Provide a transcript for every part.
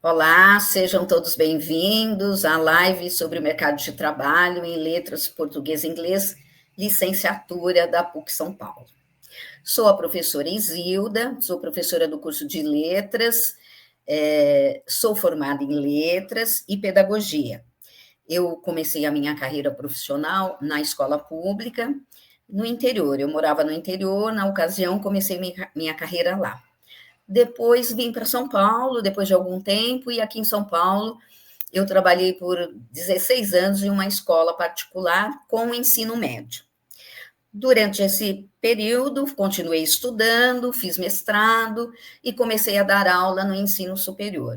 Olá, sejam todos bem-vindos à live sobre o mercado de trabalho em letras português e inglês, licenciatura da PUC São Paulo. Sou a professora Isilda, sou professora do curso de letras, sou formada em letras e pedagogia. Eu comecei a minha carreira profissional na escola pública, no interior. Eu morava no interior, na ocasião comecei minha carreira lá. Depois vim para São Paulo, depois de algum tempo, e aqui em São Paulo eu trabalhei por 16 anos em uma escola particular com ensino médio. Durante esse período, continuei estudando, fiz mestrado e comecei a dar aula no ensino superior.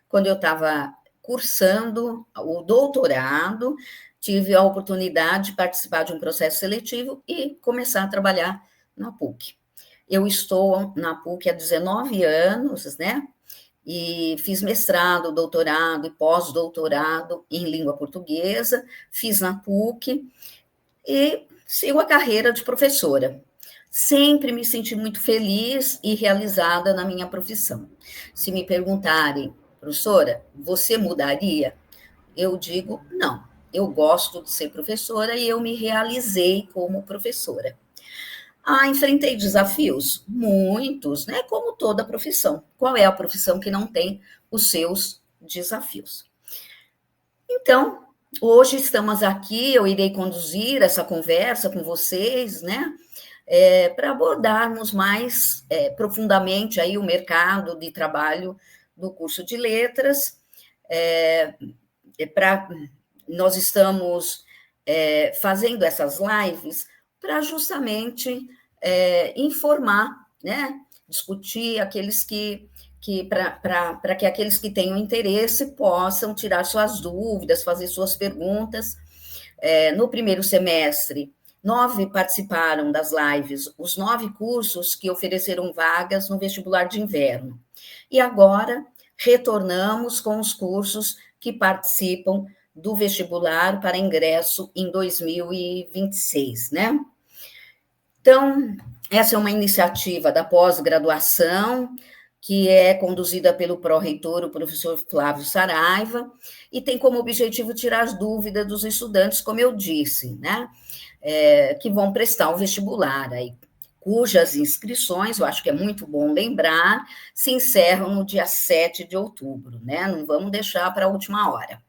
Quando eu estava cursando o doutorado, tive a oportunidade de participar de um processo seletivo e começar a trabalhar na PUC. Eu estou na PUC há 19 anos, né? E fiz mestrado, doutorado e pós-doutorado em língua portuguesa, fiz na PUC e sigo a carreira de professora. Sempre me senti muito feliz e realizada na minha profissão. Se me perguntarem, professora, você mudaria? Eu digo não. Eu gosto de ser professora e eu me realizei como professora. Enfrentei desafios, muitos, né? Como toda profissão. Qual é a profissão que não tem os seus desafios? Então, hoje estamos aqui, eu irei conduzir essa conversa com vocês, né? Para abordarmos mais profundamente aí o mercado de trabalho do curso de letras. Nós estamos fazendo essas lives para justamente informar, né? Discutir aqueles para que aqueles que tenham interesse possam tirar suas dúvidas, fazer suas perguntas. No primeiro semestre, 9 participaram das lives, os 9 cursos que ofereceram vagas no vestibular de inverno. E agora retornamos com os cursos que participam do vestibular para ingresso em 2026, né? Então, essa é uma iniciativa da pós-graduação, que é conduzida pelo pró-reitor, o professor Flávio Saraiva, e tem como objetivo tirar as dúvidas dos estudantes, como eu disse, né? Que vão prestar o vestibular, aí, cujas inscrições, eu acho que é muito bom lembrar, se encerram no dia 7 de outubro, né? Não vamos deixar para a última hora.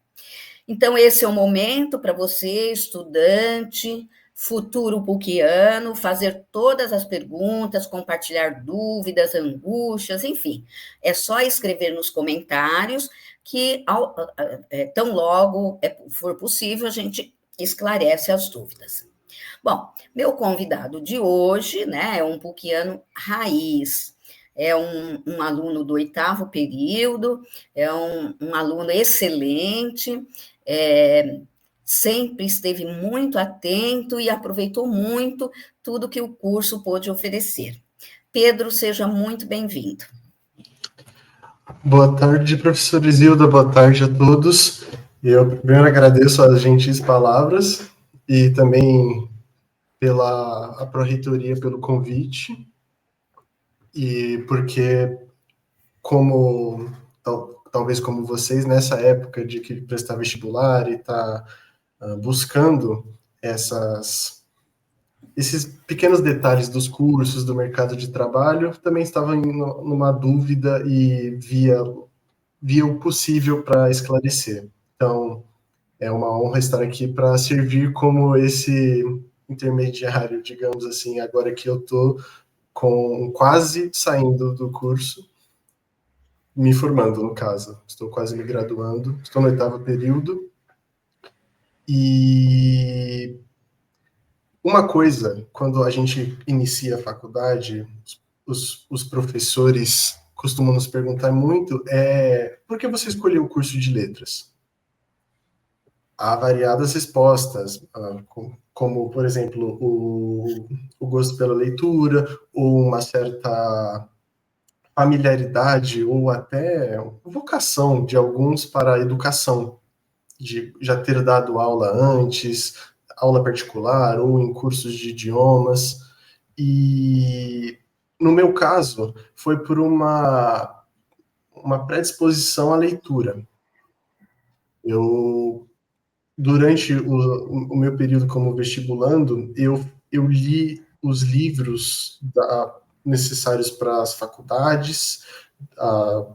Então, esse é o momento para você, estudante, futuro PUCiano, fazer todas as perguntas, compartilhar dúvidas, angústias, enfim. É só escrever nos comentários que, tão logo for possível, a gente esclarece as dúvidas. Bom, meu convidado de hoje, né, é um PUCiano raiz, é um aluno do 8º período, é um aluno excelente, sempre esteve muito atento e aproveitou muito tudo que o curso pôde oferecer. Pedro, seja muito bem-vindo. Boa tarde, professora Isilda, boa tarde a todos. Eu primeiro agradeço as gentis palavras e também pela Pró-Reitoria pelo convite, e porque, talvez como vocês, nessa época de que prestar vestibular e está buscando esses pequenos detalhes dos cursos, do mercado de trabalho, também estava numa dúvida e via o possível para esclarecer. Então, é uma honra estar aqui para servir como esse intermediário, digamos assim, agora que eu estou quase saindo do curso, me formando, no caso. Estou quase me graduando, estou no 8º período. E uma coisa, quando a gente inicia a faculdade, os professores costumam nos perguntar muito por que você escolheu o curso de letras? Há variadas respostas, como, por exemplo, o gosto pela leitura, ou uma certa familiaridade, ou até vocação de alguns para a educação, de já ter dado aula antes, aula particular, ou em cursos de idiomas. E, no meu caso, foi por uma predisposição à leitura. Durante o meu período como vestibulando, eu li os livros necessários para as faculdades, para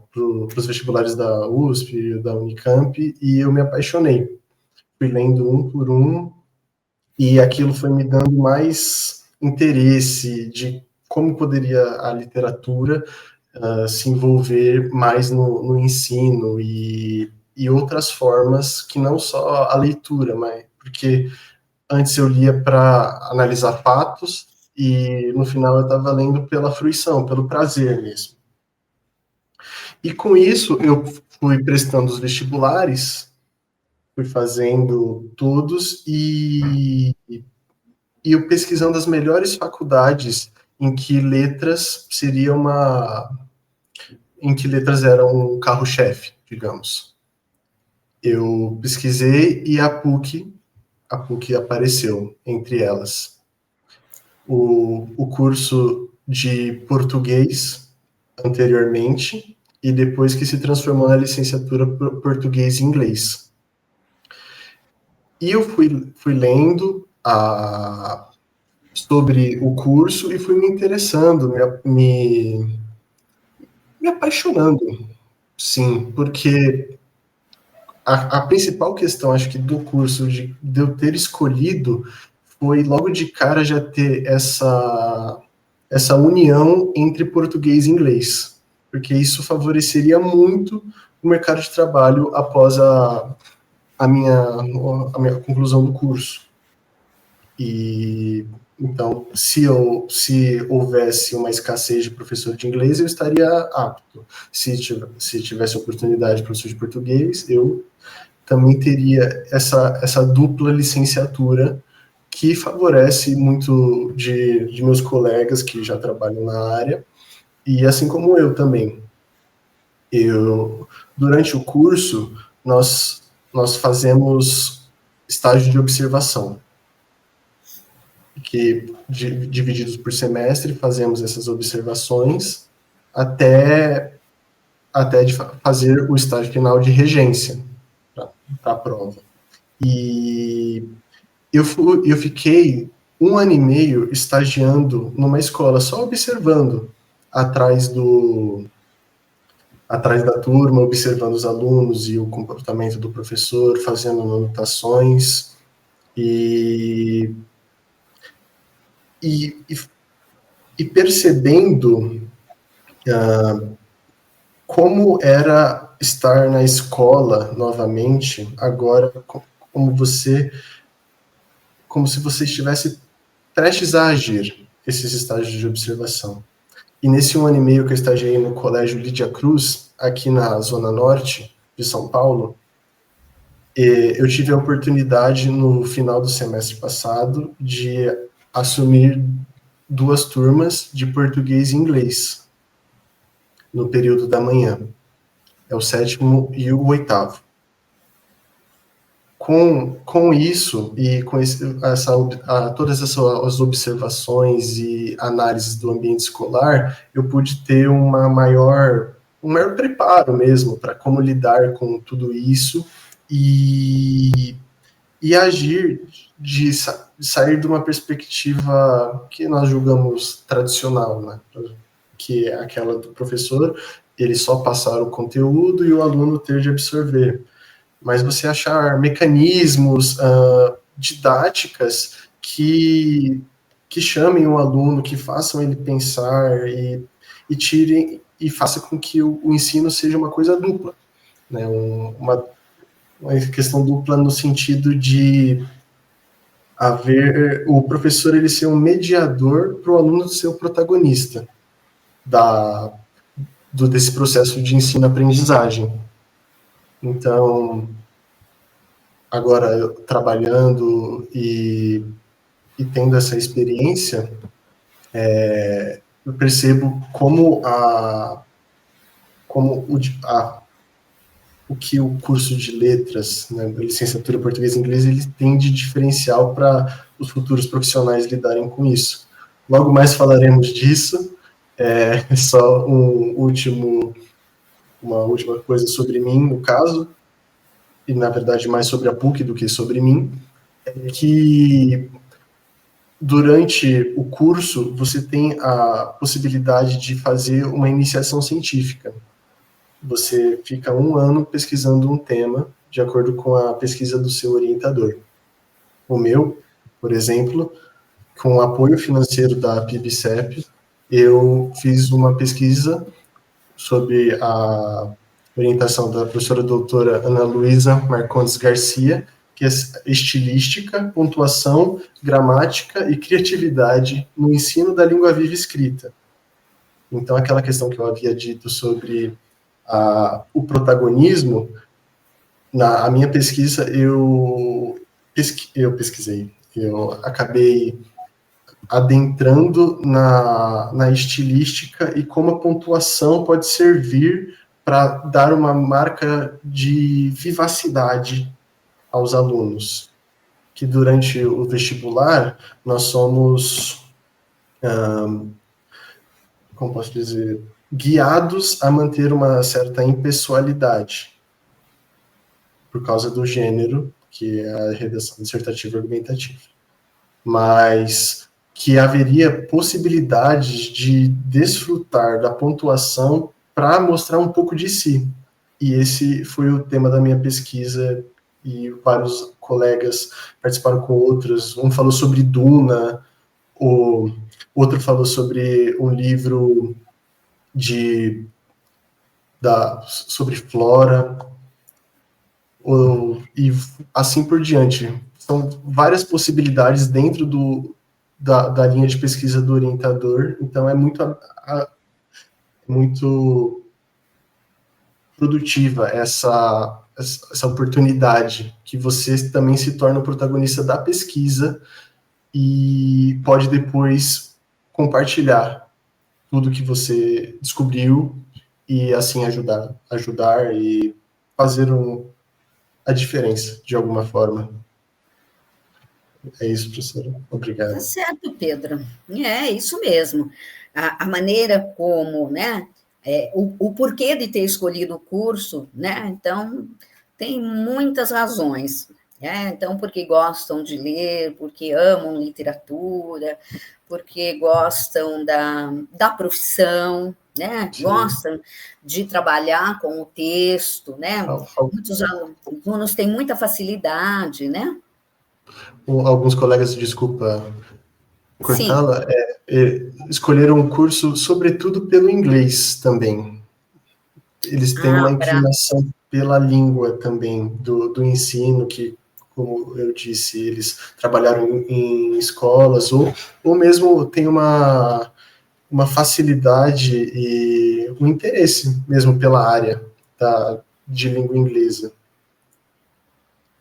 os vestibulares da USP, da Unicamp, e eu me apaixonei. Fui lendo um por um, e aquilo foi me dando mais interesse de como poderia a literatura se envolver mais no ensino e outras formas que não só a leitura, mas porque antes eu lia para analisar fatos e no final eu estava lendo pela fruição, pelo prazer mesmo. E com isso eu fui prestando os vestibulares, fui fazendo todos e eu pesquisando as melhores faculdades em que letras era um carro-chefe, digamos. Eu pesquisei e a PUC apareceu entre elas. O curso de português anteriormente e depois que se transformou na licenciatura português e inglês. E eu fui lendo sobre o curso e fui me interessando, me apaixonando, sim, porque a principal questão, acho que, do curso, de eu ter escolhido, foi logo de cara já ter essa união entre português e inglês, porque isso favoreceria muito o mercado de trabalho após a minha conclusão do curso. E então, se houvesse uma escassez de professor de inglês, eu estaria apto. Se tivesse oportunidade de professor de português, eu também teria essa dupla licenciatura que favorece muito de meus colegas que já trabalham na área, e assim como eu também. Durante o curso, nós fazemos estágio de observação, que divididos por semestre, fazemos essas observações até de fazer o estágio final de regência para a prova. E eu fiquei 1 ano e meio estagiando numa escola, só observando atrás da turma, observando os alunos e o comportamento do professor, fazendo anotações e percebendo como era estar na escola novamente, agora como se você estivesse prestes a agir esses estágios de observação. E nesse 1 ano e meio que eu estagiei no Colégio Lídia Cruz, aqui na Zona Norte de São Paulo, eu tive a oportunidade, no final do semestre passado, de assumir 2 turmas de português e inglês, no período da manhã. É o 7º e o 8º. Com isso, e com todas essas observações e análises do ambiente escolar, eu pude ter um maior preparo mesmo para como lidar com tudo isso e agir, de sair de uma perspectiva que nós julgamos tradicional, né? Que é aquela do professor, ele só passar o conteúdo e o aluno ter de absorver. Mas você achar mecanismos, didáticas que chamem o aluno, que façam ele pensar e tirem e faça com que o ensino seja uma coisa dupla, né? Uma questão dupla no sentido de haver o professor ele ser um mediador para o aluno ser o protagonista desse processo de ensino-aprendizagem. Então, agora eu trabalhando e tendo essa experiência, eu percebo como o que o curso de letras, né, licenciatura português e inglês, ele tem de diferencial para os futuros profissionais lidarem com isso. Logo mais falaremos disso. Só um último uma última coisa sobre mim, no caso, e na verdade mais sobre a PUC do que sobre mim, é que durante o curso você tem a possibilidade de fazer uma iniciação científica. Você fica 1 ano pesquisando um tema de acordo com a pesquisa do seu orientador. O meu, por exemplo, com o apoio financeiro da PIBCEP, eu fiz uma pesquisa sobre a orientação da professora doutora Ana Luísa Marcondes Garcia, que é estilística, pontuação, gramática e criatividade no ensino da língua viva escrita. Então, aquela questão que eu havia dito sobre o protagonismo, na minha pesquisa, eu pesquisei, eu acabei adentrando na estilística e como a pontuação pode servir para dar uma marca de vivacidade aos alunos, que durante o vestibular nós somos, como posso dizer, guiados a manter uma certa impessoalidade, por causa do gênero, que é a redação dissertativa argumentativa. Mas que haveria possibilidades de desfrutar da pontuação para mostrar um pouco de si. E esse foi o tema da minha pesquisa, e vários colegas participaram com outros. Um falou sobre Duna, o outro falou sobre um livro sobre flora, e assim por diante. São várias possibilidades dentro da linha de pesquisa do orientador, então é muito produtiva essa oportunidade, que você também se torna o protagonista da pesquisa e pode depois compartilhar tudo que você descobriu e assim ajudar e fazer a diferença de alguma forma. É isso, professora. Obrigado. Tá certo, Pedro. É isso mesmo. A maneira como, né, o porquê de ter escolhido o curso, né, então, tem muitas razões. Então, porque gostam de ler, porque amam literatura, porque gostam da profissão, né, Sim. gostam de trabalhar com o texto, né, muitos alunos têm muita facilidade, né. Alguns colegas, desculpa Sim. cortá-la, escolheram o curso sobretudo pelo inglês também. Eles têm uma inclinação pela língua também, do ensino, que, como eu disse, eles trabalharam em escolas, ou mesmo tem uma facilidade e um interesse mesmo pela área de língua inglesa,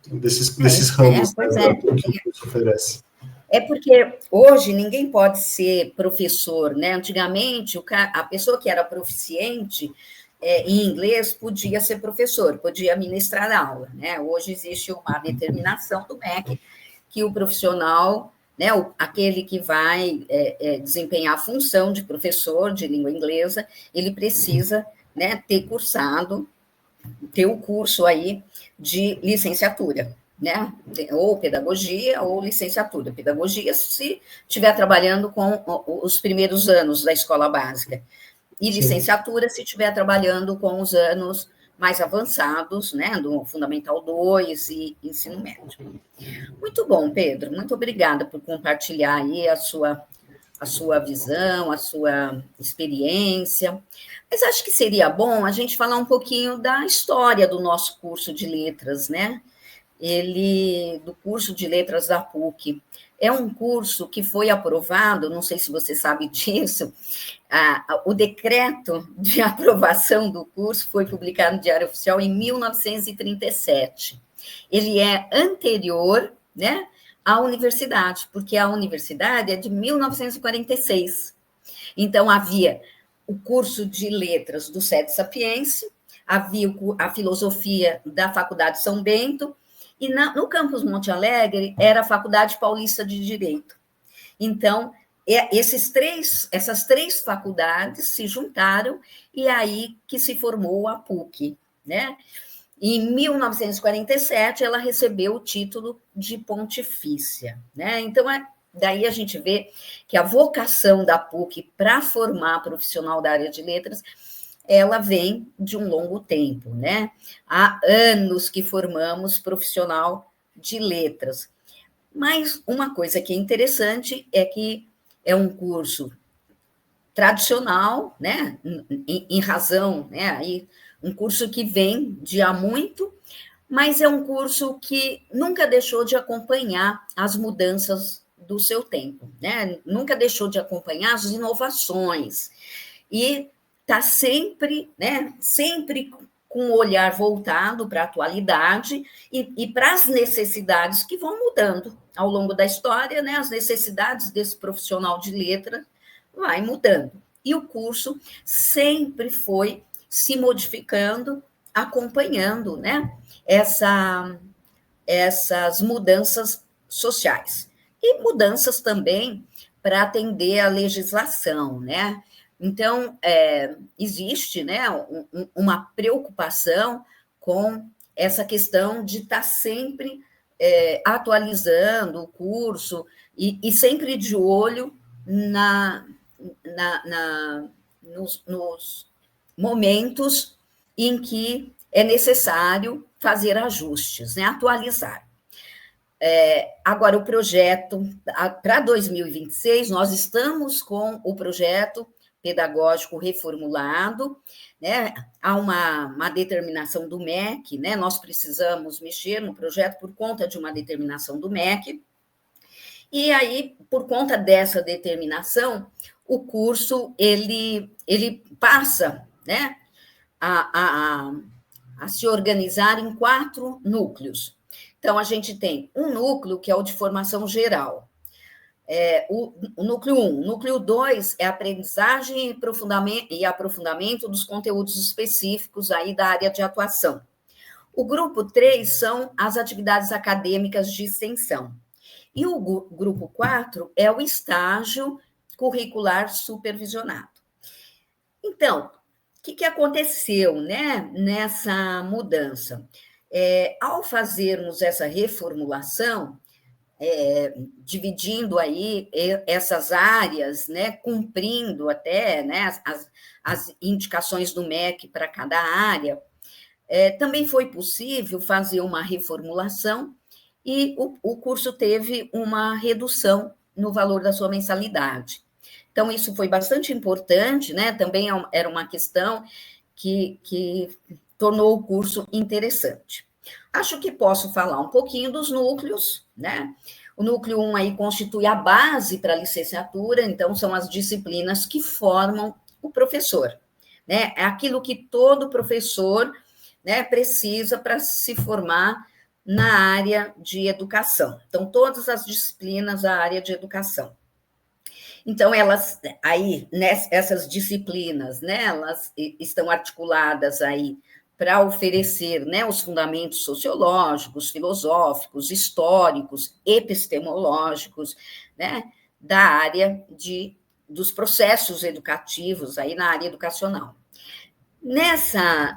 desses ramos, Pois né, é. que o curso oferece. É porque hoje ninguém pode ser professor, né? Antigamente, a pessoa que era proficiente em inglês podia ser professor, podia ministrar aula, né? Hoje existe uma determinação do MEC que o profissional, né, aquele que vai desempenhar a função de professor de língua inglesa, ele precisa, né, ter o curso aí de licenciatura, né? Ou pedagogia ou licenciatura. Pedagogia, se estiver trabalhando com os primeiros anos da escola básica. E licenciatura, se estiver trabalhando com os anos mais avançados, né? Do Fundamental 2 e ensino médio. Muito bom, Pedro. Muito obrigada por compartilhar aí a sua visão, a sua experiência. Mas acho que seria bom a gente falar um pouquinho da história do nosso curso de letras, né? Do curso de letras da PUC. É um curso que foi aprovado, não sei se você sabe disso, o decreto de aprovação do curso foi publicado no Diário Oficial em 1937. Ele é anterior, né, à universidade, porque a universidade é de 1946. Então, havia o curso de letras do Sede Sapiense, havia a filosofia da Faculdade São Bento, e no campus Monte Alegre era a Faculdade Paulista de Direito. Então, essas três faculdades se juntaram e aí que se formou a PUC, né? Em 1947, ela recebeu o título de pontifícia, né? Então, daí a gente vê que a vocação da PUC para formar profissional da área de letras, ela vem de um longo tempo, né? Há anos que formamos profissional de letras. Mas uma coisa que é interessante é que é um curso tradicional, né? Em razão, né? Aí, um curso que vem de há muito, mas é um curso que nunca deixou de acompanhar as mudanças do seu tempo, né? Nunca deixou de acompanhar as inovações e está sempre, né? Sempre com o olhar voltado para a atualidade e para as necessidades que vão mudando ao longo da história, né? As necessidades desse profissional de letra vai mudando. E o curso sempre foi se modificando, acompanhando, né? Essas mudanças sociais. E mudanças também para atender à legislação, né? Então, existe, né, uma preocupação com essa questão de estar sempre atualizando o curso e sempre de olho nos momentos em que é necessário fazer ajustes, né, atualizar. Agora, o projeto para 2026, nós estamos com o projeto pedagógico reformulado, né? Há uma determinação do MEC, né? Nós precisamos mexer no projeto por conta de uma determinação do MEC, e aí, por conta dessa determinação, o curso ele passa, né, a se organizar em 4 núcleos. Então, a gente tem um núcleo que é o de formação geral. O núcleo 1. O núcleo 2 é aprendizagem e aprofundamento dos conteúdos específicos aí da área de atuação. O grupo 3 são as atividades acadêmicas de extensão. E o grupo 4 é o estágio curricular supervisionado. Então, o que aconteceu, né, nessa mudança? Ao fazermos essa reformulação, dividindo aí essas áreas, né, cumprindo até, né, as indicações do MEC para cada área, também foi possível fazer uma reformulação e o curso teve uma redução no valor da sua mensalidade. Então, isso foi bastante importante, né? Também era uma questão que tornou o curso interessante. Acho que posso falar um pouquinho dos núcleos, né? O núcleo 1 aí constitui a base para a licenciatura, então são as disciplinas que formam o professor, né? É aquilo que todo professor, né, precisa para se formar na área de educação. Então, todas as disciplinas da área de educação. Então, elas, aí, essas disciplinas, né, elas estão articuladas aí para oferecer, né, os fundamentos sociológicos, filosóficos, históricos, epistemológicos, né, da área dos processos educativos aí na área educacional.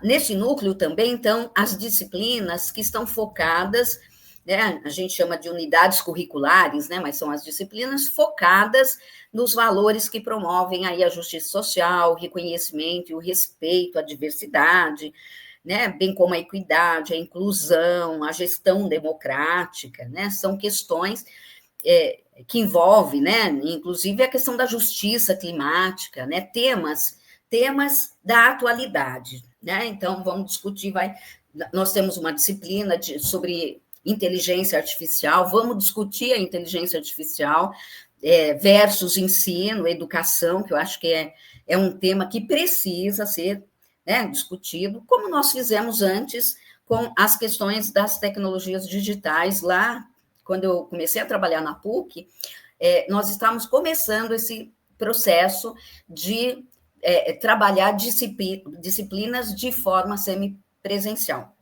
Nesse núcleo também, então, as disciplinas que estão focadas, né, a gente chama de unidades curriculares, né, mas são as disciplinas focadas nos valores que promovem aí a justiça social, o reconhecimento e o respeito à diversidade, né, bem como a equidade, a inclusão, a gestão democrática, né, são questões que envolvem, né, inclusive a questão da justiça climática, né, temas da atualidade, né? Então, vamos discutir, nós temos uma disciplina sobre inteligência artificial, vamos discutir a inteligência artificial versus ensino, educação, que eu acho que é um tema que precisa ser, né, discutido, como nós fizemos antes com as questões das tecnologias digitais, lá, quando eu comecei a trabalhar na PUC, nós estávamos começando esse processo de trabalhar disciplinas de forma semipresencial.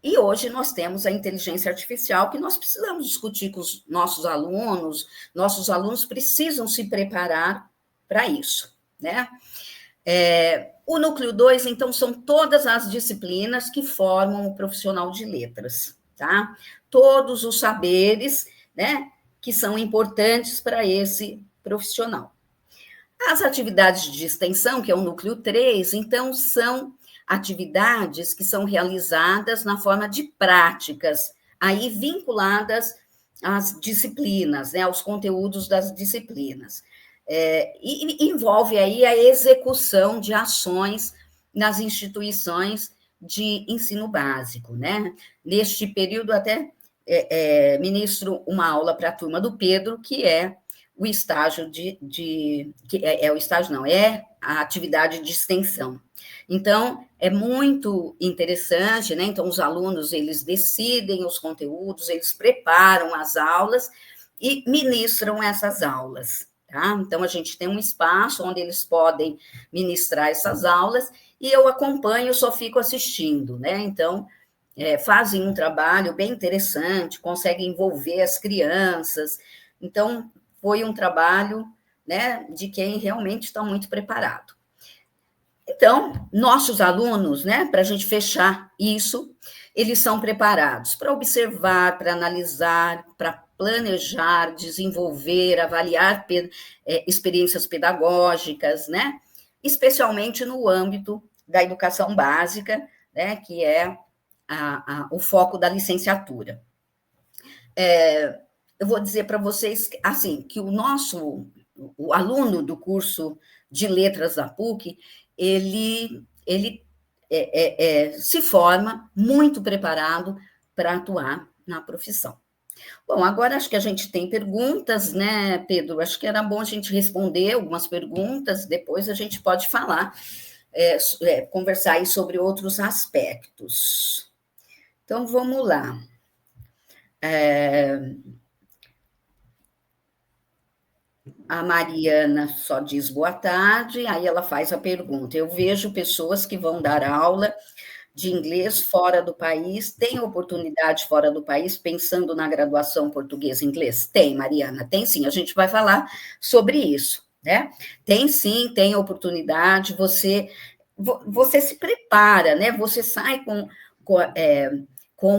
E hoje nós temos a inteligência artificial que nós precisamos discutir com os nossos alunos precisam se preparar para isso, né? O núcleo 2, então, são todas as disciplinas que formam o profissional de letras, tá? Todos os saberes, né, que são importantes para esse profissional. As atividades de extensão, que é o núcleo 3, então, são atividades que são realizadas na forma de práticas, aí vinculadas às disciplinas, né, aos conteúdos das disciplinas. E envolve aí a execução de ações nas instituições de ensino básico, né? Neste período, até ministro uma aula para a turma do Pedro, que é o estágio o estágio não, é a atividade de extensão. Então, é muito interessante, né? Então, os alunos, eles decidem os conteúdos, eles preparam as aulas e ministram essas aulas, tá? Então, a gente tem um espaço onde eles podem ministrar essas aulas e eu acompanho, só fico assistindo, né? Então, fazem um trabalho bem interessante, conseguem envolver as crianças. Então, foi um trabalho, né, de quem realmente está muito preparado. Então, nossos alunos, né, para a gente fechar isso, eles são preparados para observar, para analisar, para planejar, desenvolver, avaliar experiências pedagógicas, né, especialmente no âmbito da educação básica, né, que é o foco da licenciatura. Eu vou dizer para vocês, assim, que o aluno do curso de letras da PUC, ele se forma muito preparado para atuar na profissão. Bom, agora acho que a gente tem perguntas, né, Pedro? Acho que era bom a gente responder algumas perguntas, depois a gente pode falar, conversar aí sobre outros aspectos. Então, vamos lá. A Mariana só diz boa tarde, aí ela faz a pergunta. Eu vejo pessoas que vão dar aula de inglês fora do país, tem oportunidade fora do país, pensando na graduação português-inglês? Tem, Mariana, tem sim, a gente vai falar sobre isso, né? Tem sim, tem oportunidade, você se prepara, né? Você sai com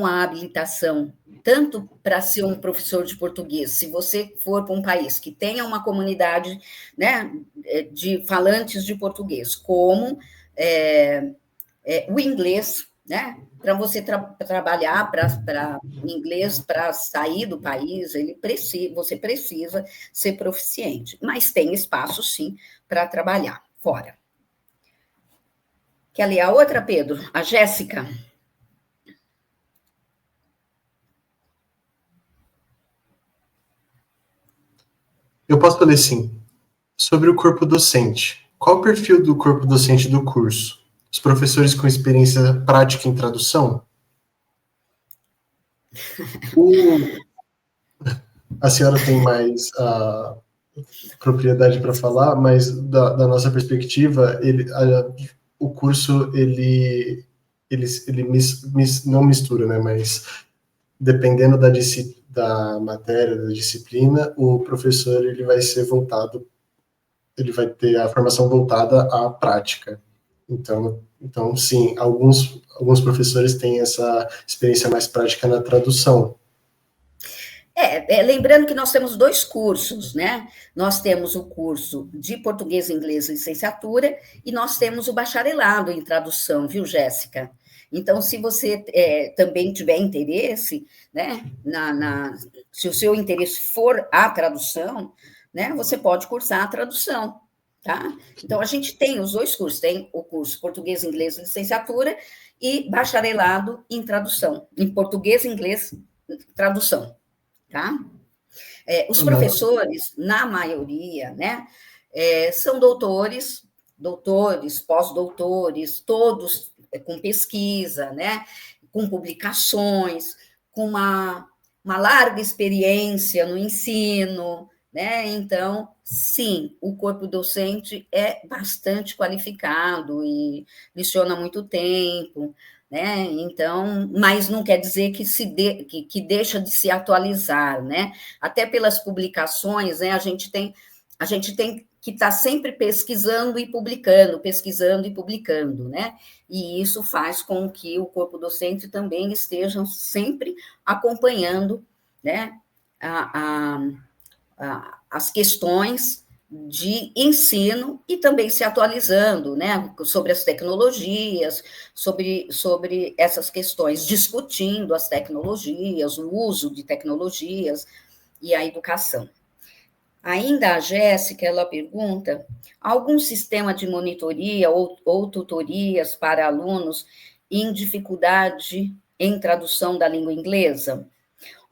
a habilitação, tanto para ser um professor de português, se você for para um país que tenha uma comunidade, né, de falantes de português, como o inglês, né, para você trabalhar para inglês, para sair do país, você precisa ser proficiente, mas tem espaço, sim, para trabalhar fora. Quer ler a outra, Pedro? A Jéssica. Eu posso ler sim. Sobre o corpo docente. Qual o perfil do corpo docente do curso? Os professores com experiência prática em tradução? A senhora tem mais propriedade para falar, mas da nossa perspectiva, o curso ele não mistura, né? Mas dependendo da matéria, da disciplina, o professor ele vai ser voltado, ele vai ter a formação voltada à prática. Então sim, alguns professores têm essa experiência mais prática na tradução. Lembrando que nós temos 2 cursos, né? Nós temos o curso de português e inglês licenciatura e nós temos o bacharelado em tradução, viu, Jéssica? Então, se você também tiver interesse, né, se o seu interesse for a tradução, né, você pode cursar a tradução, tá? Então, a gente tem os 2 cursos, tem o curso português e inglês licenciatura e bacharelado em tradução, em português e inglês tradução. Tá? Os professores, na maioria, né, são doutores, pós-doutores, todos com pesquisa, né, com publicações, com uma larga experiência no ensino, né? Então, sim, o corpo docente é bastante qualificado e leciona há muito tempo. né? Então, mas não quer dizer que deixa de se atualizar, né? Até pelas publicações, né? A gente tem que estar sempre pesquisando e publicando, né? E isso faz com que o corpo docente também esteja sempre acompanhando, né? As questões de ensino e também se atualizando, né, sobre as tecnologias, sobre essas questões, discutindo as tecnologias, o uso de tecnologias e a educação. Ainda a Jéssica, ela pergunta, algum sistema de monitoria ou tutorias para alunos em dificuldade em tradução da língua inglesa?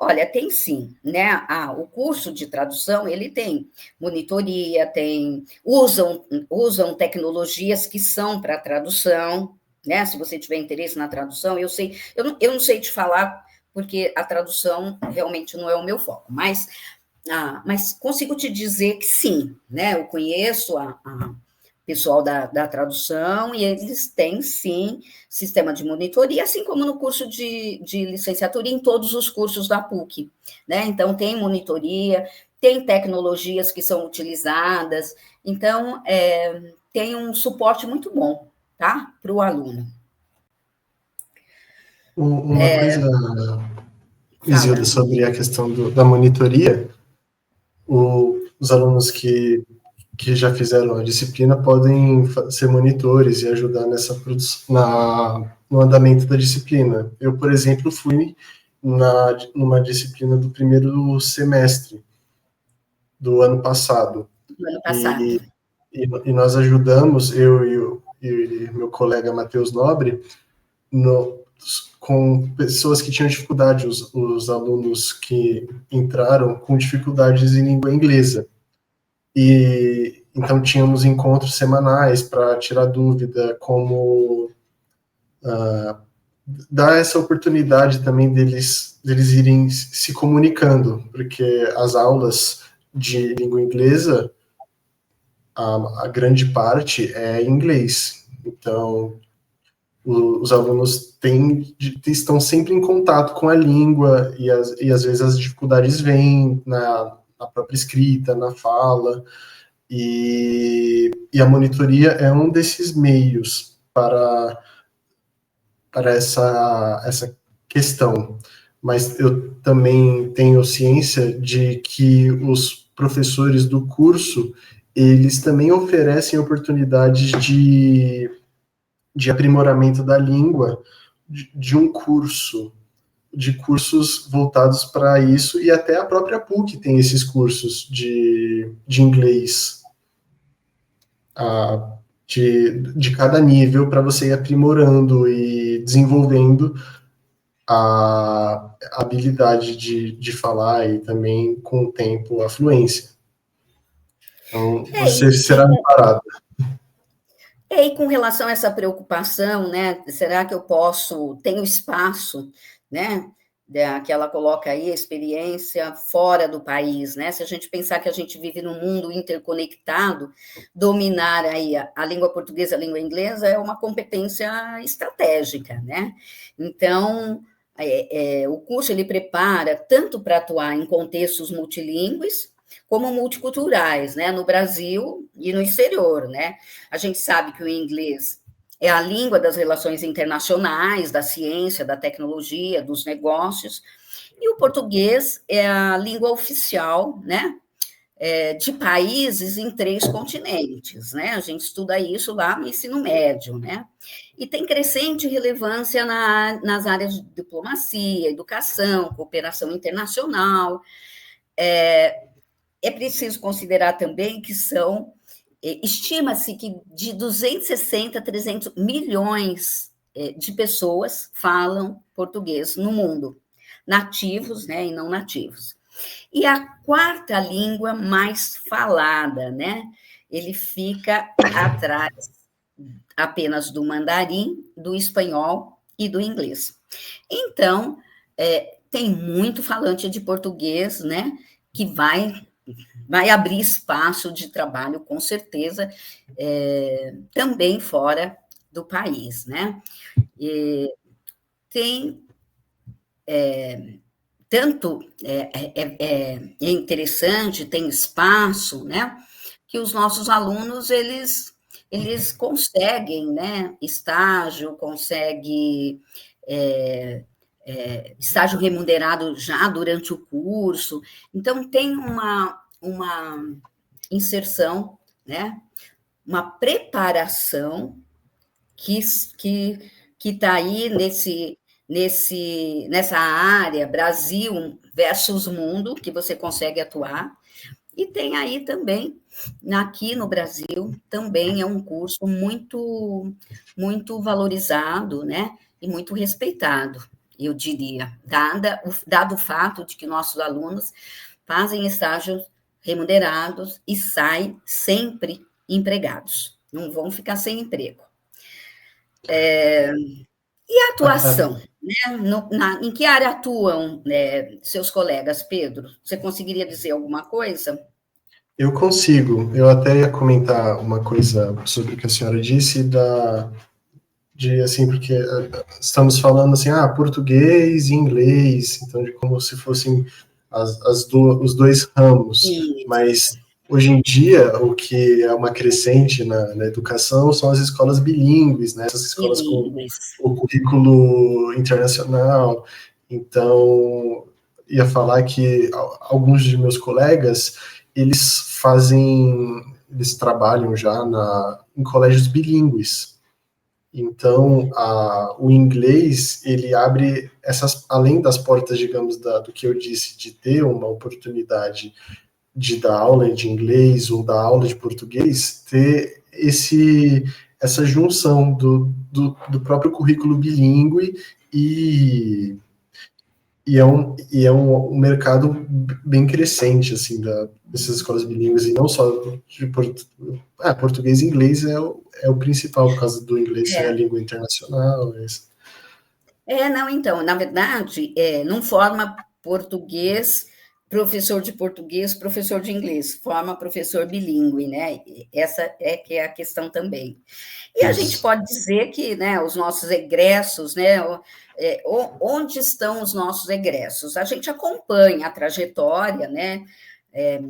Olha, tem sim, né? O curso de tradução, ele tem monitoria, usam tecnologias que são para tradução, né? Se você tiver interesse na tradução, eu não sei te falar, porque a tradução realmente não é o meu foco, mas consigo te dizer que sim, né? Eu conheço a pessoal da tradução, e eles têm, sim, sistema de monitoria, assim como no curso de licenciatura, e em todos os cursos da PUC, né? Então, tem monitoria, tem tecnologias que são utilizadas, então, tem um suporte muito bom, tá? Para o aluno. Uma coisa, Isilda, Fala. sobre a questão da monitoria, os alunos que já fizeram a disciplina podem ser monitores e ajudar no andamento da disciplina. Eu, por exemplo, fui numa disciplina do primeiro semestre do ano passado. No ano E, passado. e nós ajudamos, e meu colega Matheus Nobre, com pessoas que tinham dificuldade, os alunos que entraram com dificuldades em língua inglesa. E então tínhamos encontros semanais para tirar dúvida, como dar essa oportunidade também deles irem se comunicando, porque as aulas de língua inglesa, a grande parte é em inglês. Então, os alunos estão sempre em contato com a língua, e às vezes as dificuldades vêm na própria escrita, na fala, e a monitoria é um desses meios para essa questão. Mas eu também tenho ciência de que os professores do curso, eles também oferecem oportunidades de aprimoramento da língua, de um curso, de cursos voltados para isso, e até a própria PUC tem esses cursos de inglês, de cada nível, para você ir aprimorando e desenvolvendo a habilidade de falar, e também, com o tempo, a fluência. Então, você será preparado. E com relação a essa preocupação, né? Será que eu tenho espaço, né? Que ela coloca aí, a experiência fora do país, né? Se a gente pensar que a gente vive num mundo interconectado, dominar aí a língua portuguesa, a língua inglesa, é uma competência estratégica, né? Então, o curso ele prepara tanto para atuar em contextos multilingües, como multiculturais, né, no Brasil e no exterior, né? A gente sabe que o inglês é a língua das relações internacionais, da ciência, da tecnologia, dos negócios, e o português é a língua oficial, né, de países em 3 continentes, né? A gente estuda isso lá no ensino médio, né? E tem crescente relevância nas áreas de diplomacia, educação, cooperação internacional. É preciso considerar também que estima-se que de 260 a 300 milhões de pessoas falam português no mundo, nativos, né, e não nativos. E a quarta língua mais falada, né, ele fica atrás apenas do mandarim, do espanhol e do inglês. Então, tem muito falante de português, né, que vai abrir espaço de trabalho, com certeza, também fora do país, né? tem tanto interessante, tem espaço, né, que os nossos alunos, eles conseguem, né, estágio, conseguem estágio remunerado já durante o curso, então tem uma inserção, né, uma preparação que está aí nessa área, Brasil versus mundo, que você consegue atuar, e tem aí também, aqui no Brasil, também é um curso muito, muito valorizado, né, e muito respeitado, eu diria, dado o fato de que nossos alunos fazem estágios remunerados e saem sempre empregados, não vão ficar sem emprego. E a atuação? Né? Em que área atuam seus colegas, Pedro? Você conseguiria dizer alguma coisa? Eu consigo. Eu até ia comentar uma coisa sobre o que a senhora disse, assim, porque estamos falando assim, português e inglês, então de como se fossem os dois ramos, mas hoje em dia o que é uma crescente na educação são as escolas bilíngues, né? Essas escolas bilíngues, com o currículo internacional. Então, ia falar que alguns de meus colegas, eles trabalham já em colégios bilíngues. Então, o inglês, ele abre além das portas, digamos, do que eu disse, de ter uma oportunidade de dar aula de inglês ou dar aula de português, ter essa junção do próprio currículo bilíngue e é um mercado bem crescente, assim, dessas escolas bilíngues, e não só de português e inglês é o principal, por causa do inglês ser a língua internacional. Não, então, na verdade, não forma professor de português, professor de inglês, forma professor bilíngue, né? Essa que é a questão também. E a gente pode dizer que, né, os nossos egressos, né, onde estão os nossos egressos? A gente acompanha a trajetória, né?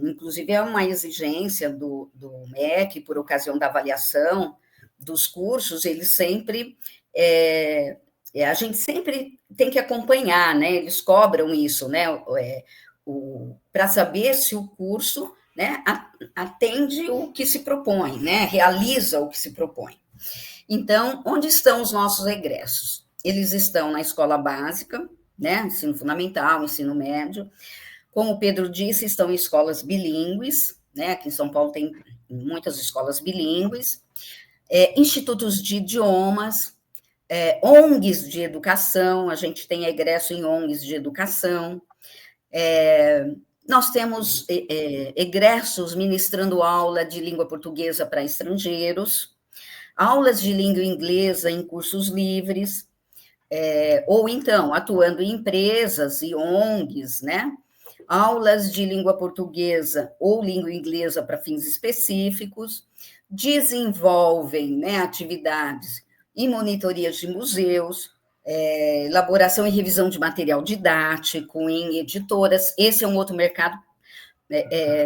Inclusive é uma exigência do MEC, por ocasião da avaliação dos cursos, eles sempre a gente sempre tem que acompanhar, né? Eles cobram isso, né? Para saber se o curso, né, atende o que se propõe, né? Realiza o que se propõe. Então, onde estão os nossos egressos? Eles estão na escola básica, né? Ensino fundamental, ensino médio. Como o Pedro disse, estão em escolas bilíngues, né? Aqui em São Paulo tem muitas escolas bilíngues, institutos de idiomas, ONGs de educação, a gente tem egresso em ONGs de educação, nós temos egressos ministrando aula de língua portuguesa para estrangeiros, aulas de língua inglesa em cursos livres, ou então atuando em empresas e ONGs, né? Aulas de língua portuguesa ou língua inglesa para fins específicos, desenvolvem, né, atividades em monitorias de museus, elaboração e revisão de material didático em editoras. Esse é um outro mercado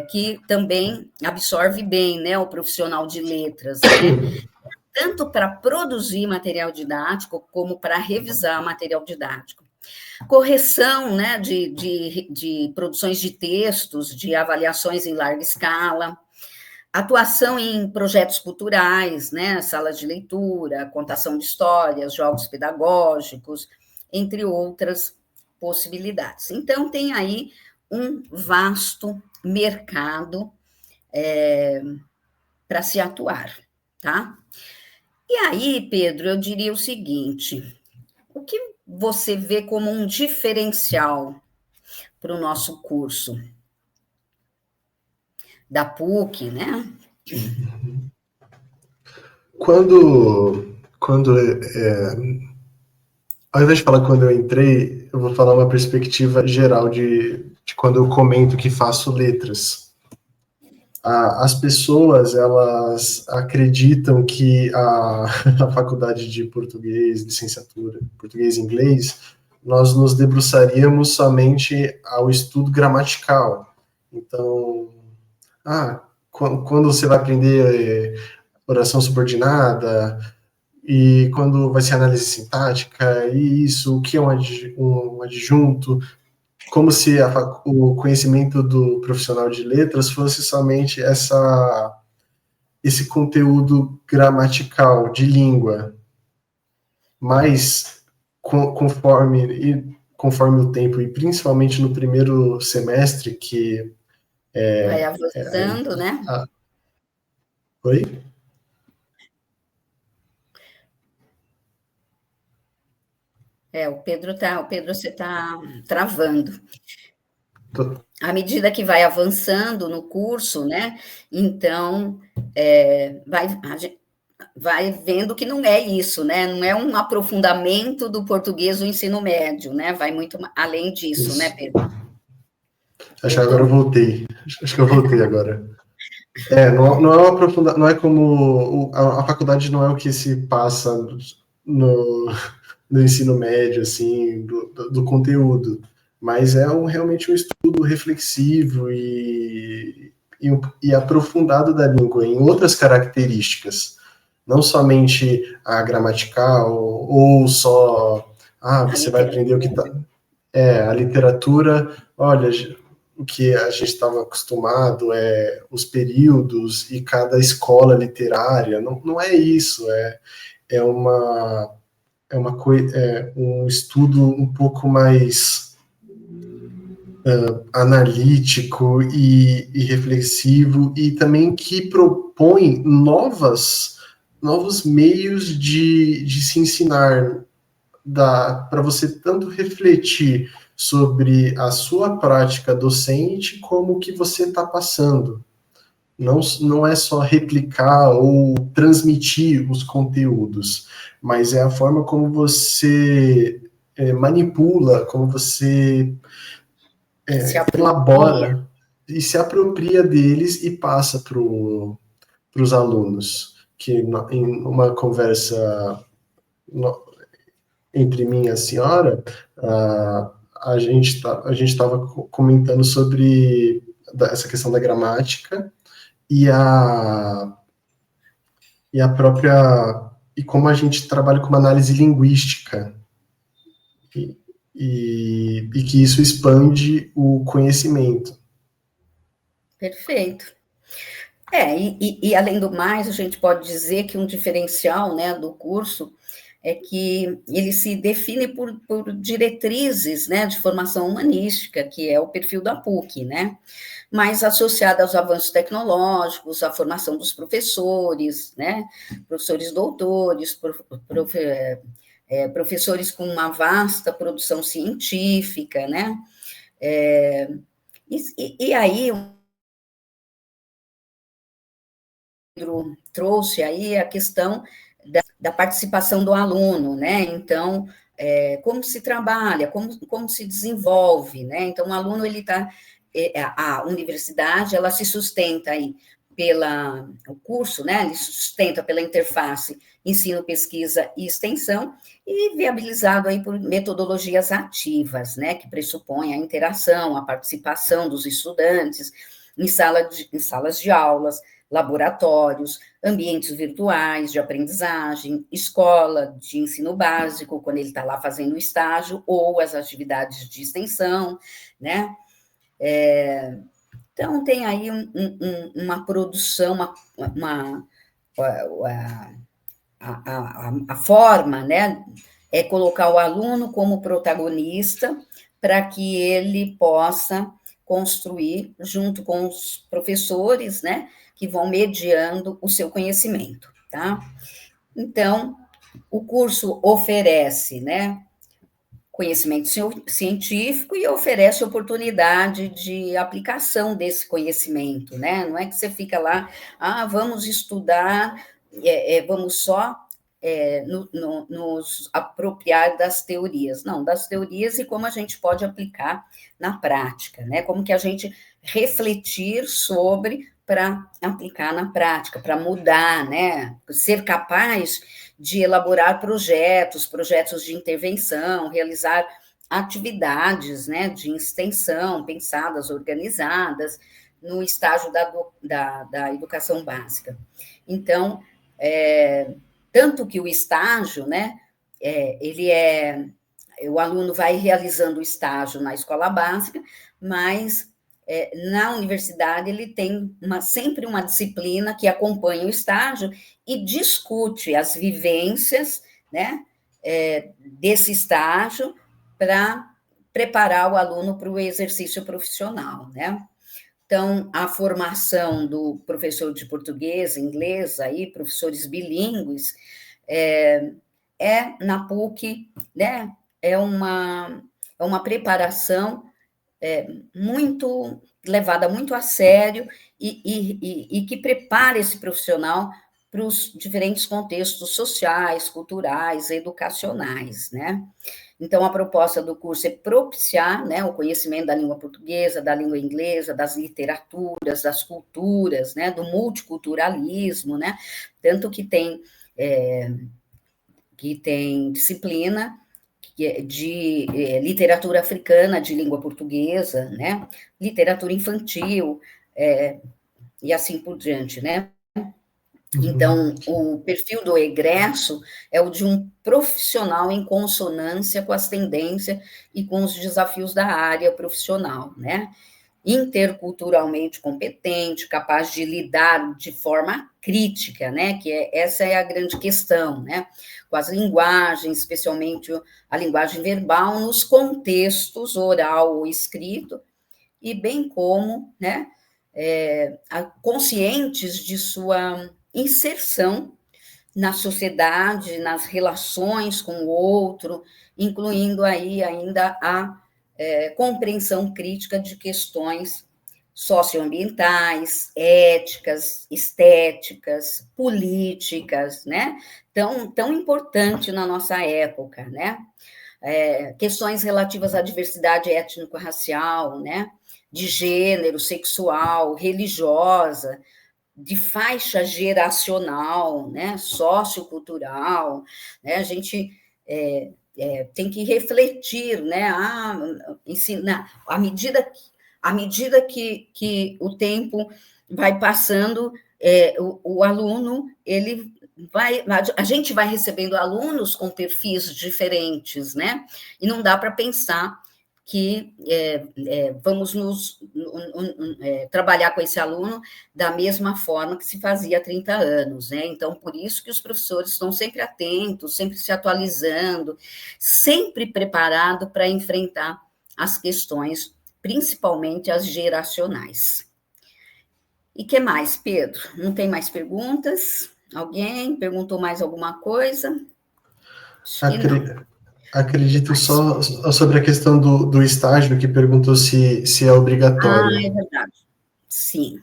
que também absorve bem, né, o profissional de letras, né? Tanto para produzir material didático, como para revisar material didático. Correção, né, de produções de textos, de avaliações em larga escala, atuação em projetos culturais, né, salas de leitura, contação de histórias, jogos pedagógicos, entre outras possibilidades. Então, tem aí um vasto mercado para se atuar, tá? E aí, Pedro, eu diria o seguinte: o que você vê como um diferencial para o nosso curso da PUC, né? Quando ao invés de falar quando eu entrei, eu vou falar uma perspectiva geral de quando eu comento que faço letras. As pessoas, elas acreditam que a faculdade de português, licenciatura, português e inglês, nós nos debruçaríamos somente ao estudo gramatical. Então, quando você vai aprender oração subordinada, e quando vai ser análise sintática, e isso, o que é um adjunto, como se o conhecimento do profissional de letras fosse somente esse conteúdo gramatical de língua, mas conforme o tempo, e principalmente no primeiro semestre, que vai avançando, né? Oi? O Pedro você está travando. Tô. À medida que vai avançando no curso, né? Então, a gente vai vendo que não é isso, né? Não é um aprofundamento do português do ensino médio, né? Vai muito além disso, Isso. né, Pedro? Acho que agora eu voltei. Acho que eu voltei agora. Não é uma aprofunda, não é como a faculdade não é o que se passa no ensino médio, assim, do conteúdo, mas é realmente um estudo reflexivo e aprofundado da língua em outras características, não somente a gramatical ou só você vai aprender o que está a literatura. Olha, o que a gente estava acostumado é os períodos e cada escola literária. Não é isso, é um estudo um pouco mais analítico e reflexivo, e também que propõe novos meios de se ensinar, para você tanto refletir sobre a sua prática docente, como o que você está passando. Não é só replicar ou transmitir os conteúdos, mas é a forma como você manipula, como você elabora e se apropria deles e passa para os alunos. Que em uma conversa entre mim e a senhora, a gente estava comentando sobre essa questão da gramática e a própria, e como a gente trabalha com uma análise linguística, e que isso expande o conhecimento. Perfeito. E além do mais, a gente pode dizer que um diferencial, né, do curso é que ele se define por diretrizes, né, de formação humanística, que é o perfil da PUC, né, mas associada aos avanços tecnológicos, à formação dos professores, né, professores doutores, professores com uma vasta produção científica, né, e aí Pedro trouxe aí a questão da participação do aluno, né? Então, como se trabalha, como se desenvolve, né? Então, o aluno, ele está... a universidade, ela se sustenta aí o curso, né? Ele se sustenta pela interface ensino, pesquisa e extensão, e viabilizado aí por metodologias ativas, né? Que pressupõem a interação, a participação dos estudantes em salas de aulas, laboratórios, ambientes virtuais de aprendizagem, escola de ensino básico, quando ele está lá fazendo o estágio, ou as atividades de extensão, né? Então, tem aí uma produção, a forma, né, é colocar o aluno como protagonista para que ele possa construir, junto com os professores, né, que vão mediando o seu conhecimento, tá? Então, o curso oferece, né, conhecimento científico e oferece oportunidade de aplicação desse conhecimento, né? Não é que você fica lá, vamos estudar, vamos só nos apropriar das teorias. Não, das teorias e como a gente pode aplicar na prática, né? Como que a gente refletir sobre para aplicar na prática, para mudar, né? Ser capaz de elaborar projetos de intervenção, realizar atividades, né, de extensão pensadas, organizadas, no estágio da educação básica. Então, tanto que o estágio, né, o aluno vai realizando o estágio na escola básica, mas na universidade ele tem sempre uma disciplina que acompanha o estágio e discute as vivências, né, desse estágio para preparar o aluno para o exercício profissional, né? Então, a formação do professor de português, inglês, aí, professores bilíngues, na PUC, né? É uma preparação muito levada muito a sério e que prepara esse profissional para os diferentes contextos sociais, culturais, educacionais, né? Então, a proposta do curso é propiciar, né, o conhecimento da língua portuguesa, da língua inglesa, das literaturas, das culturas, né, do multiculturalismo, né? Tanto que tem disciplina de literatura africana de língua portuguesa, né? Literatura infantil, e assim por diante, né? Então, o perfil do egresso é o de um profissional em consonância com as tendências e com os desafios da área profissional, né? Interculturalmente competente, capaz de lidar de forma crítica, né? Essa é a grande questão, né? Com as linguagens, especialmente a linguagem verbal, nos contextos oral ou escrito, e bem como, né? Conscientes de sua inserção na sociedade, nas relações com o outro, incluindo aí ainda a compreensão crítica de questões socioambientais, éticas, estéticas, políticas, né? Tão importante na nossa época, né? Questões relativas à diversidade étnico-racial, né? De gênero, sexual, religiosa, de faixa geracional, né, sociocultural, né, a gente tem que refletir, né, ensinar, à medida que o tempo vai passando, o aluno, a gente vai recebendo alunos com perfis diferentes, né, e não dá para pensar que vamos trabalhar com esse aluno da mesma forma que se fazia há 30 anos, né? Então, por isso que os professores estão sempre atentos, sempre se atualizando, sempre preparados para enfrentar as questões, principalmente as geracionais. E que mais, Pedro? Não tem mais perguntas? Alguém perguntou mais alguma coisa? Acho que não. Acredito só sobre a questão do estágio, que perguntou se é obrigatório. É verdade. Sim.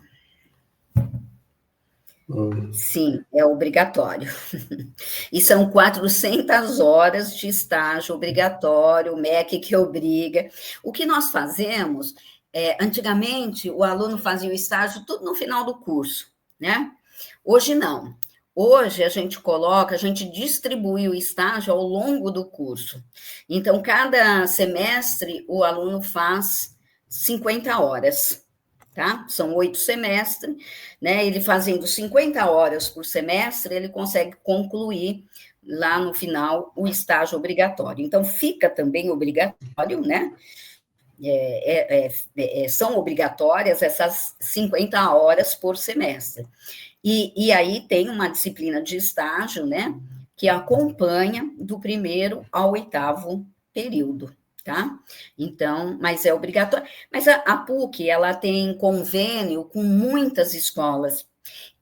Sim, é obrigatório. E são 400 horas de estágio obrigatório, o MEC que obriga. O que nós fazemos, antigamente, o aluno fazia o estágio tudo no final do curso, né? Hoje não. Hoje a gente distribui o estágio ao longo do curso. Então, cada semestre, o aluno faz 50 horas. Tá? São 8 semestres, né? Ele fazendo 50 horas por semestre, ele consegue concluir lá no final o estágio obrigatório. Então, fica também obrigatório, né? São obrigatórias essas 50 horas por semestre. E aí tem uma disciplina de estágio, né? Que acompanha do primeiro ao 8º período. Tá? Então, mas é obrigatório. Mas a PUC, ela tem convênio com muitas escolas.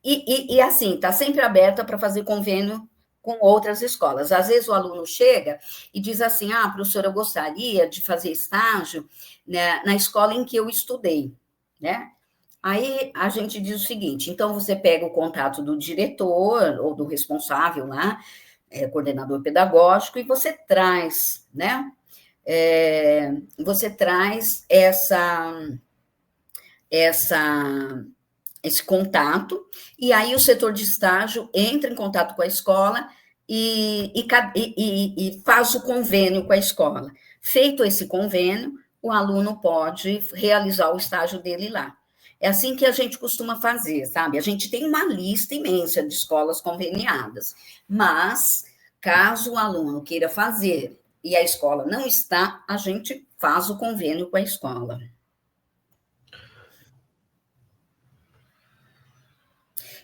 E assim, está sempre aberta para fazer convênio com outras escolas. Às vezes o aluno chega e diz assim, professora, eu gostaria de fazer estágio, né, na escola em que eu estudei, né? Aí a gente diz o seguinte, então você pega o contato do diretor ou do responsável lá, coordenador pedagógico, e você traz, né? Você traz essa esse contato, e aí o setor de estágio entra em contato com a escola e faz o convênio com a escola. Feito esse convênio, o aluno pode realizar o estágio dele lá. É assim que a gente costuma fazer, sabe? A gente tem uma lista imensa de escolas conveniadas, mas caso o aluno queira fazer e a escola não está, a gente faz o convênio com a escola.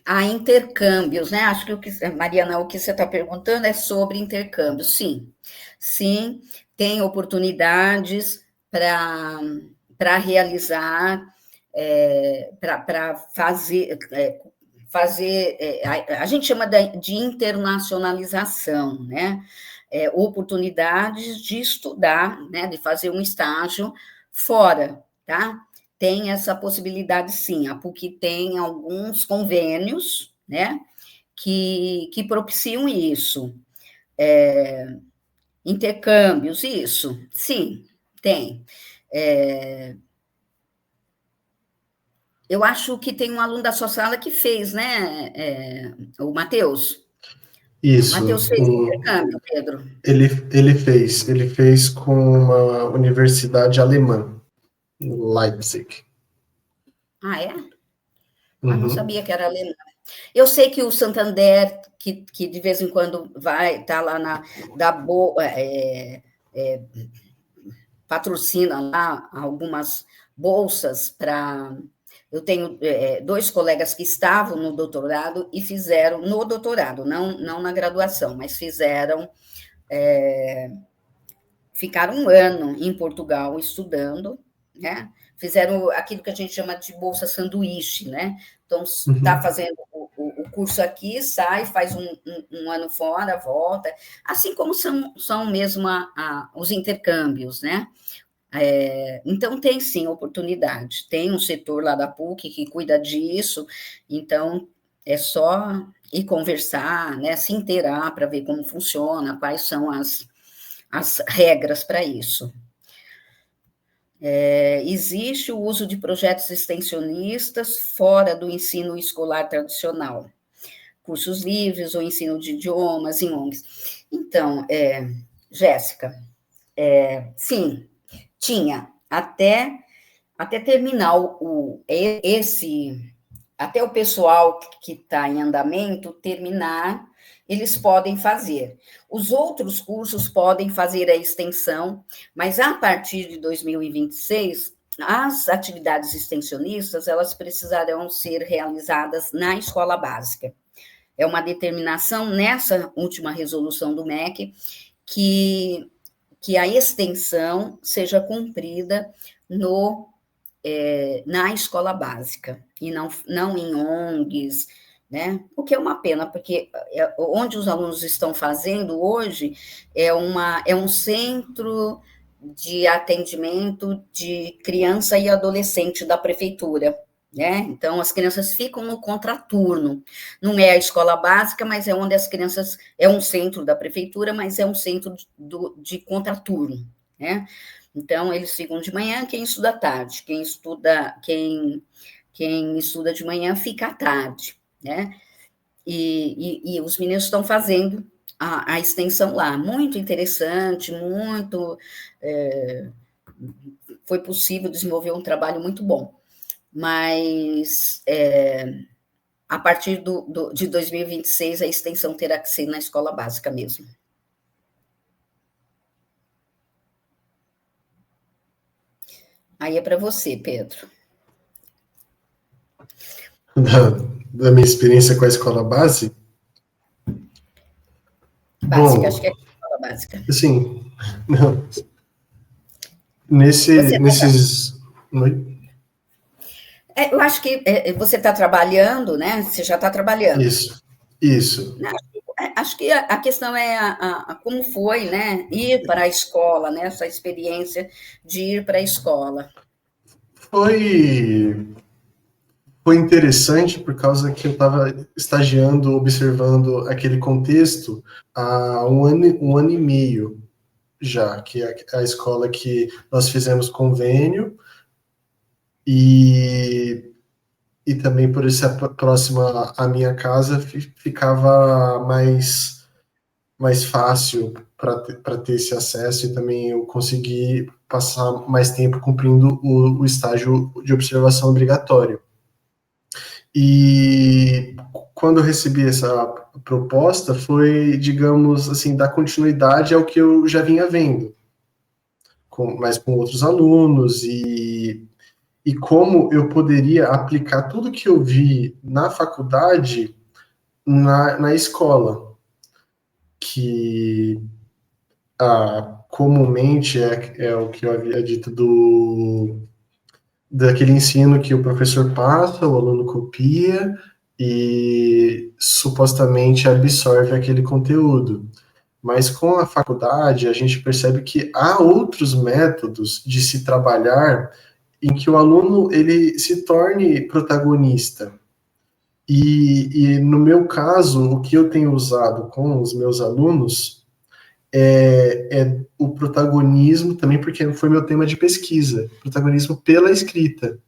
Há intercâmbios, né? Acho que Mariana, o que você está perguntando é sobre intercâmbios. Sim, sim, tem oportunidades para realizar, para fazer, a gente chama de internacionalização, né? Oportunidades de estudar, né? De fazer um estágio fora, tá? Tem essa possibilidade, sim. A PUC tem alguns convênios, né, que propiciam isso. Intercâmbios, isso, sim, tem. Eu acho que tem um aluno da sua sala que fez, né, o Matheus? Isso. Matheus fez intercâmbio, Pedro? Ele fez com uma universidade alemã, Leipzig. Ah, é? Ah, não Uhum. sabia que era alemão. Eu sei que o Santander, que de vez em quando vai, tá lá patrocina lá algumas bolsas para. Eu tenho 2 colegas que estavam no doutorado e fizeram no doutorado, não na graduação, mas ficaram 1 ano em Portugal estudando, né? Fizeram aquilo que a gente chama de bolsa sanduíche, né? Então, está fazendo o curso aqui, sai, faz um ano fora, volta, assim como são mesmo os intercâmbios, né? Então, tem sim oportunidade. Tem um setor lá da PUC que cuida disso, então é só ir conversar, né? Se inteirar para ver como funciona, quais são as regras para isso. Existe o uso de projetos extensionistas fora do ensino escolar tradicional, cursos livres ou ensino de idiomas em ONGs. Então, Jéssica, sim, tinha até terminar até o pessoal que está em andamento terminar, eles podem fazer. Os outros cursos podem fazer a extensão, mas a partir de 2026, as atividades extensionistas, elas precisarão ser realizadas na escola básica. É uma determinação nessa última resolução do MEC que a extensão seja cumprida na escola básica, e não em ONGs, né? O que é uma pena, porque onde os alunos estão fazendo hoje é um centro de atendimento de criança e adolescente da prefeitura, né? Então, as crianças ficam no contraturno. Não é a escola básica, mas é onde as crianças... É um centro da prefeitura, mas é um centro de contraturno, né? Então, eles ficam de manhã, quem estuda à tarde. Quem estuda de manhã fica à tarde, né? E os meninos estão fazendo a extensão lá. Muito interessante, muito... foi possível desenvolver um trabalho muito bom. Mas, a partir de 2026, a extensão terá que ser na escola básica mesmo. Aí é para você, Pedro. Da minha experiência com a escola base? Básica, Bom, acho que é a escola básica. assim, não. Nesses... Eu acho que você está trabalhando, né? Você já está trabalhando. Isso. Acho que a questão é como foi, né? Ir para a escola, né? Essa experiência de ir para a escola. Foi interessante por causa que eu estava estagiando, observando aquele contexto há um ano e meio já, que é a escola que nós fizemos convênio, e e também por ser próxima à minha casa, ficava mais fácil para ter esse acesso, e também eu consegui passar mais tempo cumprindo o estágio de observação obrigatório. E quando eu recebi essa proposta, foi, digamos assim, dar continuidade ao que eu já vinha vendo, mas com outros alunos, e como eu poderia aplicar tudo que eu vi na faculdade na escola, que comumente é o que eu havia dito daquele ensino que o professor passa, o aluno copia e supostamente absorve aquele conteúdo. Mas com a faculdade, a gente percebe que há outros métodos de se trabalhar em que o aluno ele se torne protagonista. E no meu caso, o que eu tenho usado com os meus alunos é o protagonismo, também porque foi meu tema de pesquisa, protagonismo pela escrita.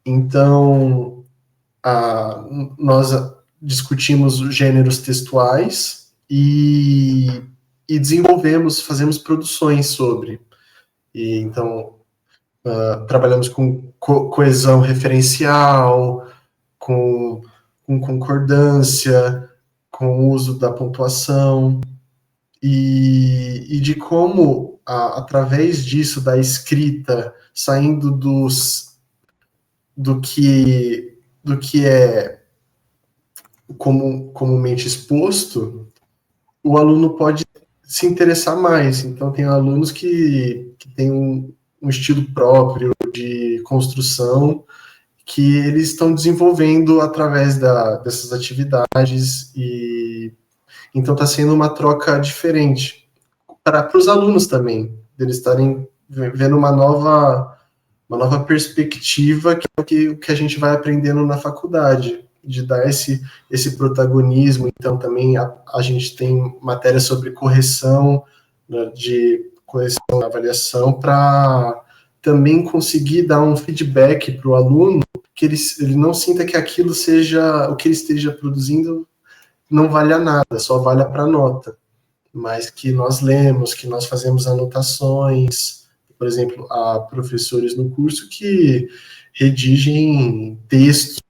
Então, nós discutimos gêneros textuais e desenvolvemos, fazemos produções sobre. E, então, trabalhamos com coesão referencial, com concordância, com o uso da pontuação, e de como, através disso, da escrita, saindo do que é comumente exposto, o aluno pode se interessar mais. Então, tem alunos que têm um estilo próprio de construção que eles estão desenvolvendo através dessas atividades, e então está sendo uma troca diferente para os alunos também, eles estarem vendo uma nova perspectiva, que é o que a gente vai aprendendo na faculdade, de dar esse protagonismo. Então, também a gente tem matéria sobre correção, né, de correção e avaliação, para também conseguir dar um feedback para o aluno, que ele não sinta que aquilo seja, o que ele esteja produzindo não valha nada, só valha para nota, mas que nós lemos, que nós fazemos anotações. Por exemplo, há professores no curso que redigem textos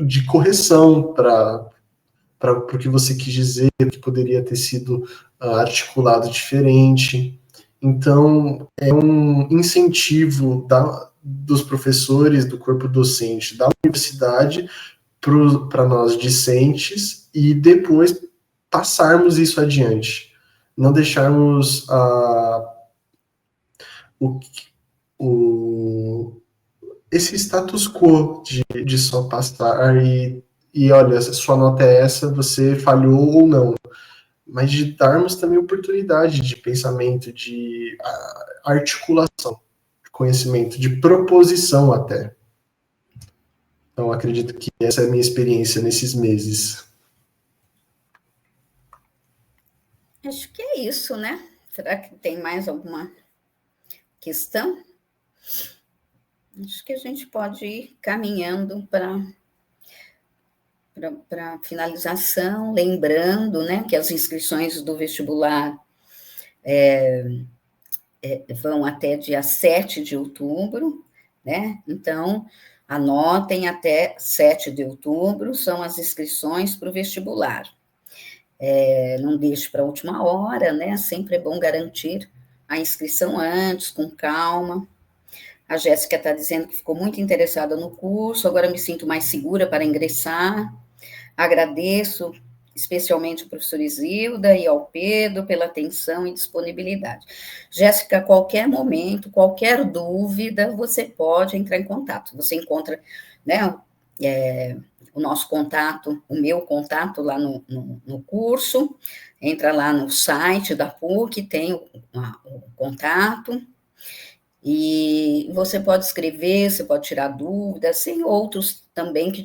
de correção para o que você quis dizer, que poderia ter sido articulado diferente. Então, é um incentivo dos professores, do corpo docente da universidade, para nós discentes, e depois passarmos isso adiante. Não deixarmos esse status quo de só passar e olha, sua nota é essa, você falhou ou não. Mas de darmos também oportunidade de pensamento, de articulação, de conhecimento, de proposição até. Então, acredito que essa é a minha experiência nesses meses. Acho que é isso, né? Será que tem mais alguma questão? Acho que a gente pode ir caminhando para finalização, lembrando, né, que as inscrições do vestibular vão até dia 7 de outubro, né? Então, anotem, até 7 de outubro são as inscrições para o vestibular. Não deixe para a última hora, né? Sempre é bom garantir a inscrição antes, com calma. A Jéssica está dizendo que ficou muito interessada no curso, agora me sinto mais segura para ingressar. Agradeço especialmente ao professor Isilda e ao Pedro pela atenção e disponibilidade. Jéssica, a qualquer momento, qualquer dúvida, você pode entrar em contato. Você encontra, né, o nosso contato, o meu contato lá no curso, entra lá no site da PUC, tem o contato, e você pode escrever, você pode tirar dúvidas, sem outros também que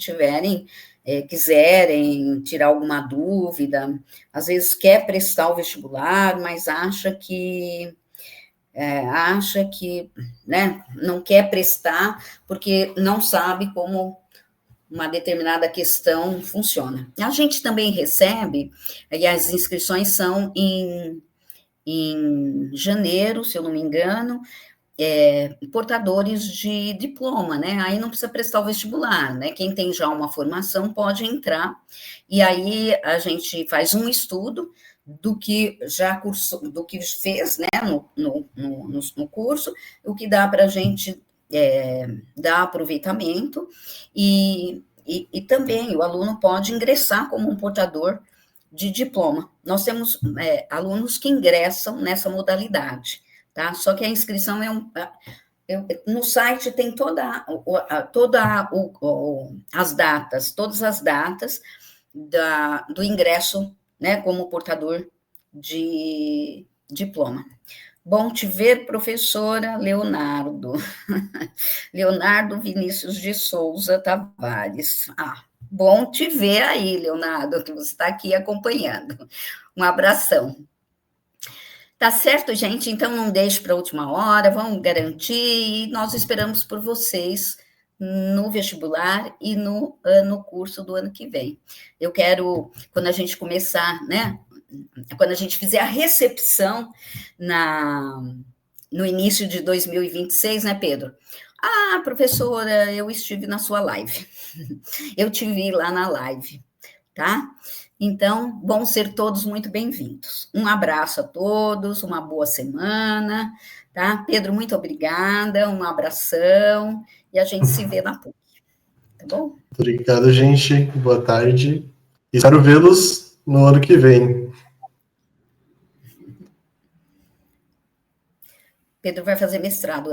quiserem tirar alguma dúvida, às vezes quer prestar o vestibular, mas acha que acha que, né, não quer prestar porque não sabe como uma determinada questão funciona. A gente também recebe, e as inscrições são em janeiro, se eu não me engano, portadores de diploma, né? Aí não precisa prestar o vestibular, né? Quem tem já uma formação pode entrar, e aí a gente faz um estudo do que já cursou, do que fez, né, no curso, o que dá para a gente dar aproveitamento, e também o aluno pode ingressar como um portador de diploma. Nós temos alunos que ingressam nessa modalidade, tá? Só que a inscrição no site tem as datas, todas as datas do ingresso, né, como portador de diploma. Bom te ver, professora Leonardo. Leonardo Vinícius de Souza Tavares. Bom te ver aí, Leonardo, que você está aqui acompanhando. Um abração. Tá certo, gente? Então não deixe para a última hora, vamos garantir, e nós esperamos por vocês no vestibular e no curso do ano que vem. Eu quero, quando a gente começar, né? Quando a gente fizer a recepção no início de 2026, né, Pedro? Professora, eu estive na sua live. Eu te vi lá na live, tá? Então, vão ser todos muito bem-vindos. Um abraço a todos, uma boa semana, tá? Pedro, muito obrigada, um abração, e a gente se vê na PUC, tá bom? Obrigado, gente. Boa tarde. Espero vê-los no ano que vem. Pedro vai fazer mestrado